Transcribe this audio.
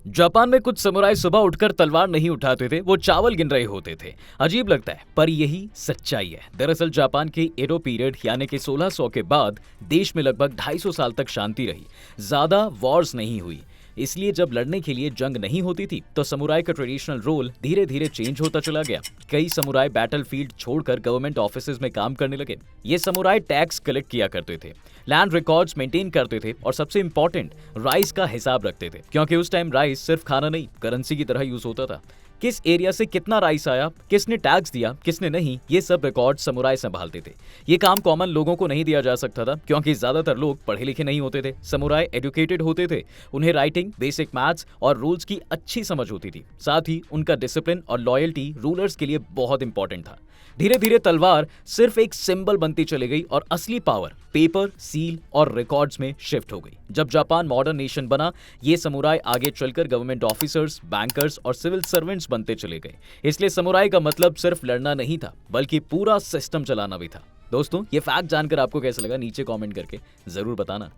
Japan में कुछ samurai सुबह उठकर तलवार नहीं उठाते थे, वो चावल गिन रहे होते थे। अजीब लगता है पर यही सच्चाई है। दरअसल जापान के एडो पीरियड यानी कि 1600 के बाद देश में लगभग 250 साल तक शांति रही। ज्यादा वॉर्स नहीं हुई। इसलिए जब लड़ने के लिए जंग नहीं होती थी तो समुराई का ट्रेडिशनल रोल धीरे धीरे चेंज होता चला गया। कई समुराई बैटलफील्ड छोड़कर गवर्नमेंट ऑफिसेज में काम करने लगे। ये समुराई टैक्स कलेक्ट किया करते थे, लैंड रिकॉर्ड्स मेंटेन करते थे और सबसे इंपॉर्टेंट राइस का हिसाब रखते थे, क्योंकि उस टाइम राइस सिर्फ खाना नहीं करेंसी की तरह यूज होता था। किस एरिया से कितना राइस आया, किसने टैक्स दिया, किसने नहीं, ये सब रिकॉर्ड समुराई संभालते थे। ये काम कॉमन लोगों को नहीं दिया जा सकता था, क्योंकि ज्यादातर लोग पढ़े लिखे नहीं होते थे। समुराई एजुकेटेड होते थे, उन्हें राइटिंग, बेसिक मैथ्स और रूल्स की अच्छी समझ होती थी। साथ ही उनका डिसिप्लिन और लॉयल्टी रूलर्स के लिए बहुत इंपॉर्टेंट था। धीरे धीरे तलवार सिर्फ एक सिंबल बनती चली गई और असली पावर पेपर, सील और रिकॉर्ड्स में शिफ्ट हो गई। जब जापान मॉडर्न नेशन बना, ये समुराई आगे चलकर गवर्नमेंट ऑफिसर्स, बैंकर्स और सिविल सर्वेंट्स बनते चले गए। इसलिए समुराई का मतलब सिर्फ लड़ना नहीं था, बल्कि पूरा सिस्टम चलाना भी था। दोस्तों, ये फैक्ट जानकर आपको कैसा लगा नीचे कमेंट करके जरूर बताना।